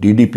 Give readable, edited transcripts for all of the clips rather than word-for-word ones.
DDP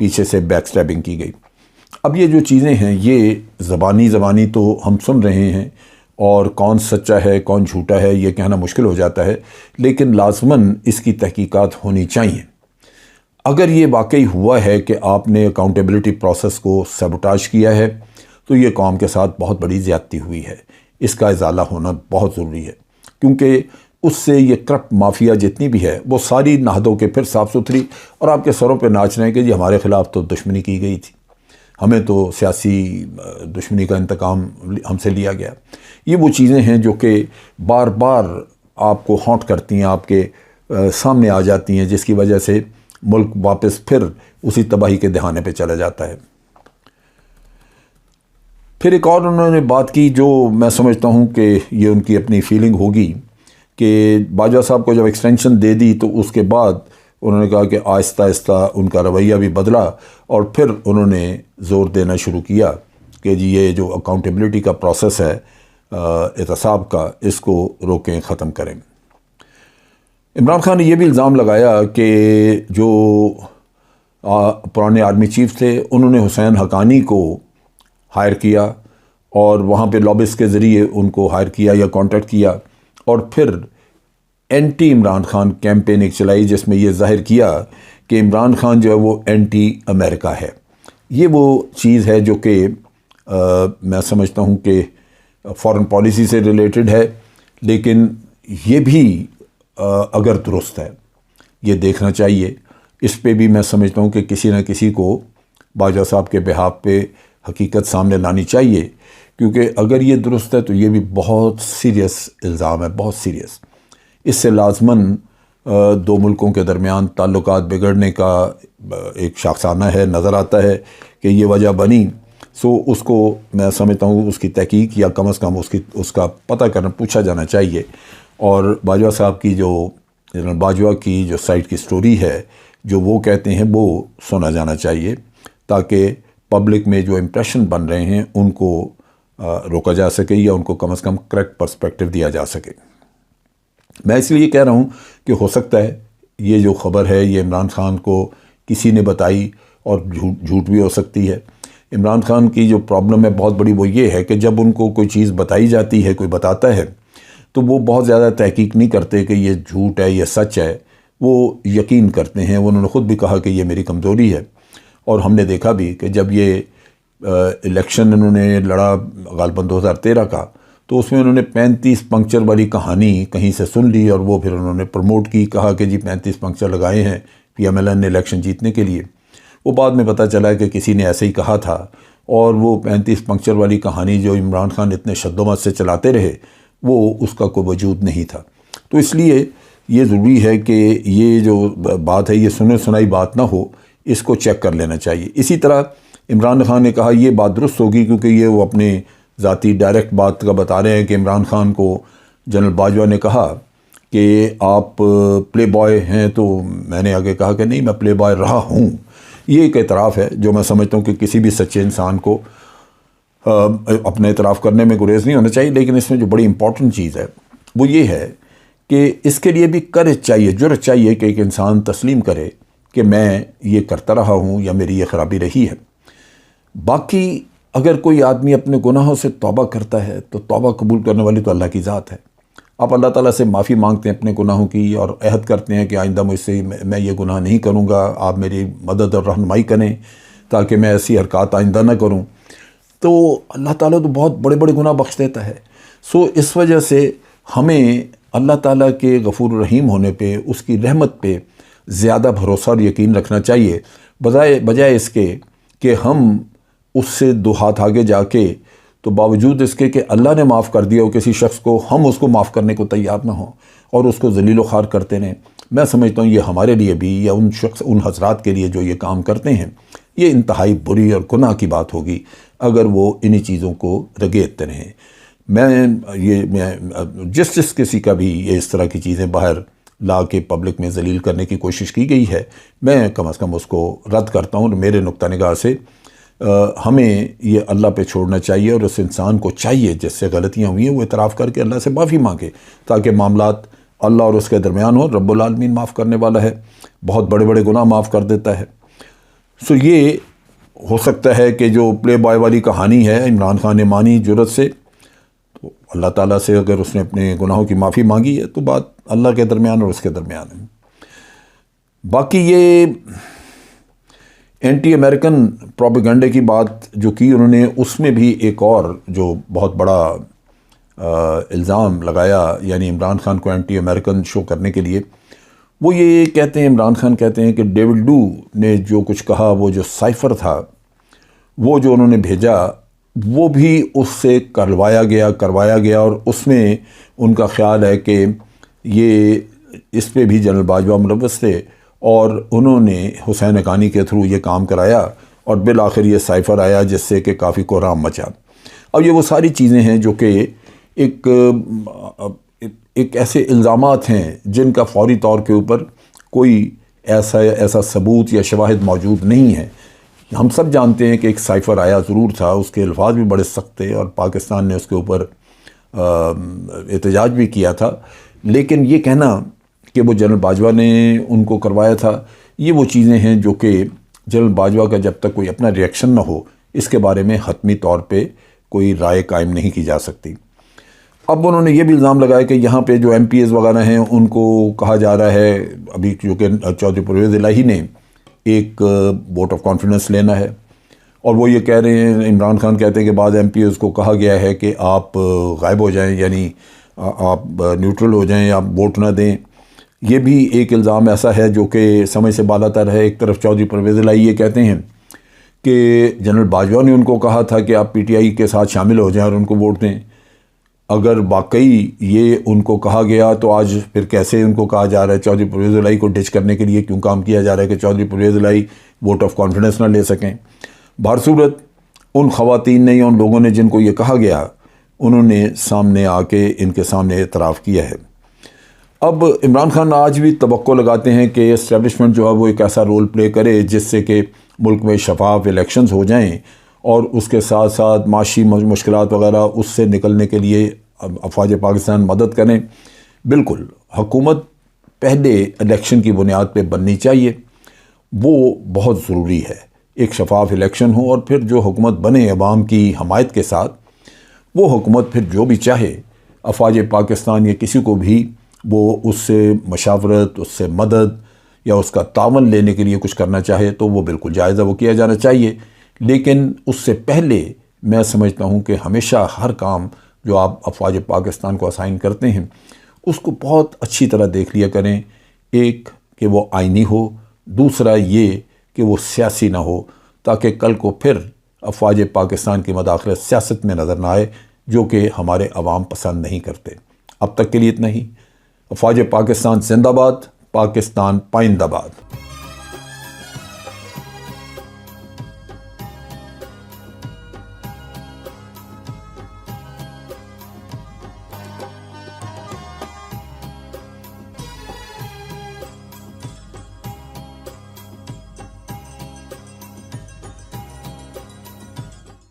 پیچھے سے back سٹیبنگ کی گئی۔ اب یہ جو چیزیں ہیں یہ زبانی تو ہم سن رہے ہیں، اور کون سچا ہے کون جھوٹا ہے یہ کہنا مشکل ہو جاتا ہے، لیکن لازماً اس کی تحقیقات ہونی چاہیے۔ اگر یہ واقعی ہوا ہے کہ آپ نے اکاؤنٹیبلٹی پروسیس کو سیبوٹاج کیا ہے تو یہ قوم کے ساتھ بہت بڑی زیادتی ہوئی ہے، اس کا ازالہ ہونا بہت ضروری ہے، کیونکہ اس سے یہ کرپٹ مافیا جتنی بھی ہے وہ ساری نہا دھو کے پھر صاف ستھری، اور آپ کے سروں پہ ناچ رہے ہیں کہ جی ہمارے خلاف تو دشمنی کی گئی تھی، ہمیں تو سیاسی دشمنی کا انتقام ہم سے لیا گیا۔ یہ وہ چیزیں ہیں جو کہ بار بار آپ کو ہانٹ کرتی ہیں، آپ کے سامنے آ جاتی ہیں، جس کی وجہ سے ملک واپس پھر اسی تباہی کے دہانے پہ چلا جاتا ہے۔ پھر ایک اور انہوں نے بات کی جو میں سمجھتا ہوں کہ یہ ان کی اپنی فیلنگ ہوگی، کہ باجوہ صاحب کو جب ایکسٹینشن دے دی تو اس کے بعد انہوں نے کہا کہ آہستہ آہستہ ان کا رویہ بھی بدلا، اور پھر انہوں نے زور دینا شروع کیا کہ جی یہ جو اکاؤنٹیبلٹی کا پروسیس ہے احتساب کا، اس کو روکیں، ختم کریں۔ عمران خان نے یہ بھی الزام لگایا کہ جو پرانے آرمی چیف تھے انہوں نے حسین حقانی کو ہائر کیا، اور وہاں پہ لابسٹ کے ذریعے ان کو ہائر کیا یا کانٹیکٹ کیا، اور پھر اینٹی عمران خان کیمپین ایک چلائی جس میں یہ ظاہر کیا کہ عمران خان جو ہے وہ اینٹی امریکہ ہے۔ یہ وہ چیز ہے جو کہ میں سمجھتا ہوں کہ فارن پالیسی سے ریلیٹڈ ہے، لیکن یہ بھی اگر درست ہے یہ دیکھنا چاہیے۔ اس پہ بھی میں سمجھتا ہوں کہ کسی نہ کسی کو باجوہ صاحب کے بہاف پہ حقیقت سامنے لانی چاہیے، کیونکہ اگر یہ درست ہے تو یہ بھی بہت سیریس الزام ہے، بہت سیریس۔ اس سے لازماً دو ملکوں کے درمیان تعلقات بگڑنے کا ایک شاخسانہ ہے، نظر آتا ہے کہ یہ وجہ بنی۔ سو اس کو میں سمجھتا ہوں اس کی تحقیق یا کم از کم اس کا پتہ کرنا، پوچھا جانا چاہیے، اور باجوہ صاحب کی جو جنرل باجوہ کی جو سائٹ کی سٹوری ہے، جو وہ کہتے ہیں وہ سنا جانا چاہیے، تاکہ پبلک میں جو امپریشن بن رہے ہیں ان کو روکا جا سکے، یا ان کو کم از کم کریکٹ پرسپیکٹو دیا جا سکے۔ میں اس لیے کہہ رہا ہوں کہ ہو سکتا ہے یہ جو خبر ہے یہ عمران خان کو کسی نے بتائی، اور جھوٹ بھی ہو سکتی ہے۔ عمران خان کی جو پرابلم ہے بہت بڑی وہ یہ ہے کہ جب ان کو کوئی چیز بتائی جاتی ہے، کوئی بتاتا ہے، تو وہ بہت زیادہ تحقیق نہیں کرتے کہ یہ جھوٹ ہے یہ سچ ہے، وہ یقین کرتے ہیں۔ انہوں نے خود بھی کہا کہ یہ میری کمزوری ہے، اور ہم نے دیکھا بھی کہ جب یہ الیکشن انہوں نے لڑا غالباً 2013 کا، تو اس میں انہوں نے 35 پنکچر والی کہانی کہیں سے سن لی، اور وہ پھر انہوں نے پروموٹ کی، کہا کہ جی 35 پنکچر لگائے ہیں پی ایم ایل این نے الیکشن جیتنے کے لیے۔ وہ بعد میں پتہ چلا کہ کسی نے ایسے ہی کہا تھا، اور وہ 35 پنکچر والی کہانی جو عمران خان اتنے شد و مت سے چلاتے رہے، وہ اس کا کوئی وجود نہیں تھا۔ تو اس لیے یہ ضروری ہے کہ یہ جو بات ہے یہ سنے سنائی بات نہ ہو، اس کو چیک کر لینا چاہیے۔ اسی طرح عمران خان نے کہا یہ بات درست ہوگی، کیونکہ یہ وہ اپنے ذاتی ڈائریکٹ بات کا بتا رہے ہیں کہ عمران خان کو جنرل باجوہ نے کہا کہ آپ پلے بوائے ہیں، تو میں نے آگے کہا کہ نہیں، میں پلے بوائے رہا ہوں۔ یہ ایک اعتراف ہے جو میں سمجھتا ہوں کہ کسی بھی سچے انسان کو اپنے اعتراف کرنے میں گریز نہیں ہونا چاہیے، لیکن اس میں جو بڑی امپورٹنٹ چیز ہے وہ یہ ہے کہ اس کے لیے بھی کرج چاہیے، جرأت چاہیے کہ ایک انسان تسلیم کرے کہ میں یہ کرتا رہا ہوں یا میری یہ خرابی رہی ہے۔ باقی اگر کوئی آدمی اپنے گناہوں سے توبہ کرتا ہے تو توبہ قبول کرنے والی تو اللہ کی ذات ہے۔ آپ اللہ تعالیٰ سے معافی مانگتے ہیں اپنے گناہوں کی، اور عہد کرتے ہیں کہ آئندہ مجھ سے میں یہ گناہ نہیں کروں گا، آپ میری مدد اور رہنمائی کریں تاکہ میں ایسی حرکات آئندہ نہ کروں، تو اللہ تعالیٰ تو بہت بڑے بڑے گناہ بخش دیتا ہے۔ سو اس وجہ سے ہمیں اللہ تعالیٰ کے غفور الرحیم ہونے پہ، اس کی رحمت پہ زیادہ بھروسہ اور یقین رکھنا چاہیے، بجائے اس کے کہ ہم اس سے دو ہاتھ آگے جا کے، تو باوجود اس کے کہ اللہ نے معاف کر دیا ہو کسی شخص کو، ہم اس کو معاف کرنے کو تیار نہ ہوں اور اس کو ذلیل و خوار کرتے رہیں۔ میں سمجھتا ہوں یہ ہمارے لیے بھی، یا ان حضرات کے لیے جو یہ کام کرتے ہیں، یہ انتہائی بری اور گناہ کی بات ہوگی اگر وہ انہی چیزوں کو رگیدتے رہیں۔ میں جس کسی کا بھی یہ اس طرح کی چیزیں باہر لا کے پبلک میں ذلیل کرنے کی کوشش کی گئی ہے، میں کم از کم اس کو رد کرتا ہوں۔ میرے نقطہ نگاہ سے ہمیں یہ اللہ پہ چھوڑنا چاہیے، اور اس انسان کو چاہیے جس سے غلطیاں ہوئی ہیں وہ اعتراف کر کے اللہ سے معافی مانگے، تاکہ معاملات اللہ اور اس کے درمیان ہوں۔ رب العالمین معاف کرنے والا ہے، بہت بڑے بڑے گناہ معاف کر دیتا ہے۔ سو یہ ہو سکتا ہے کہ جو پلے بوائے والی کہانی ہے عمران خان نے مانی جرت سے، تو اللہ تعالیٰ سے اگر اس نے اپنے گناہوں کی معافی مانگی ہے تو بات اللہ کے درمیان اور اس کے درمیان ہے۔ باقی یہ اینٹی امریکن پروپیگنڈے کی بات جو کی انہوں نے، اس میں بھی ایک اور جو بہت بڑا الزام لگایا، یعنی عمران خان کو اینٹی امریکن شو کرنے کے لیے، وہ یہ کہتے ہیں، عمران خان کہتے ہیں کہ ڈیوڈ ڈو نے جو کچھ کہا، وہ جو سائفر تھا وہ جو انہوں نے بھیجا، وہ بھی اس سے کروایا گیا اور اس میں ان کا خیال ہے کہ یہ اس پہ بھی جنرل باجوہ ملوث تھے اور انہوں نے حسین حقانی کے تھرو یہ کام کرایا اور بالآخر یہ سائفر آیا جس سے کہ کافی کوہرام مچا۔ اب یہ وہ ساری چیزیں ہیں جو کہ ایک ایسے الزامات ہیں جن کا فوری طور کے اوپر کوئی ایسا ثبوت یا شواہد موجود نہیں ہے۔ ہم سب جانتے ہیں کہ ایک سائفر آیا ضرور تھا، اس کے الفاظ بھی بڑے سخت تھے اور پاکستان نے اس کے اوپر احتجاج بھی کیا تھا، لیکن یہ کہنا کہ وہ جنرل باجوہ نے ان کو کروایا تھا، یہ وہ چیزیں ہیں جو کہ جنرل باجوہ کا جب تک کوئی اپنا ریئیکشن نہ ہو اس کے بارے میں حتمی طور پہ کوئی رائے قائم نہیں کی جا سکتی۔ اب انہوں نے یہ بھی الزام لگایا کہ یہاں پہ جو ایم پی ایز وغیرہ ہیں ان کو کہا جا رہا ہے ابھی، کیونکہ چودھری پرویز الہی نے ایک ووٹ آف کانفیڈنس لینا ہے اور وہ یہ کہہ رہے ہیں، عمران خان کہتے ہیں کہ بعض ایم پی ایز کو کہا گیا ہے کہ آپ غائب ہو جائیں، یعنی آپ نیوٹرل ہو جائیں، آپ ووٹ نہ دیں۔ یہ بھی ایک الزام ایسا ہے جو کہ سمجھ سے بالا تر ہے۔ ایک طرف چودھری پرویز الہی یہ کہتے ہیں کہ جنرل باجوہ نے ان کو کہا تھا کہ آپ پی ٹی آئی کے ساتھ شامل ہو جائیں اور ان کو ووٹ دیں۔ اگر واقعی یہ ان کو کہا گیا تو آج پھر کیسے ان کو کہا جا رہا ہے چودھری پرویز الہی کو ڈچ کرنے کے لیے کیوں کام کیا جا رہا ہے کہ چودھری پرویز الہی ووٹ آف کانفیڈنس نہ لے سکیں؟ بہرصورت ان خواتین نے یا ان لوگوں نے جن کو یہ کہا گیا، انہوں نے سامنے آ کے ان کے سامنے اعتراف کیا ہے۔ اب عمران خان آج بھی توقع لگاتے ہیں کہ اسٹیبلشمنٹ جو ہے وہ ایک ایسا رول پلے کرے جس سے کہ ملک میں شفاف الیکشنز ہو جائیں اور اس کے ساتھ ساتھ معاشی مشکلات وغیرہ اس سے نکلنے کے لیے افواج پاکستان مدد کریں۔ بالکل حکومت پہلے الیکشن کی بنیاد پہ بننی چاہیے، وہ بہت ضروری ہے۔ ایک شفاف الیکشن ہو اور پھر جو حکومت بنے عوام کی حمایت کے ساتھ، وہ حکومت پھر جو بھی چاہے افواج پاکستان یا کسی کو بھی وہ اس سے مشاورت، اس سے مدد یا اس کا تعاون لینے کے لیے کچھ کرنا چاہے تو وہ بالکل جائز ہے، وہ کیا جانا چاہیے۔ لیکن اس سے پہلے میں سمجھتا ہوں کہ ہمیشہ ہر کام جو آپ افواج پاکستان کو اسائن کرتے ہیں اس کو بہت اچھی طرح دیکھ لیا کریں۔ ایک کہ وہ آئینی ہو، دوسرا یہ کہ وہ سیاسی نہ ہو، تاکہ کل کو پھر افواج پاکستان کی مداخلت سیاست میں نظر نہ آئے، جو کہ ہمارے عوام پسند نہیں کرتے۔ اب تک کے لیے اتنا ہی۔ افواج پاکستان زندہ باد، پاکستان پائندہ باد۔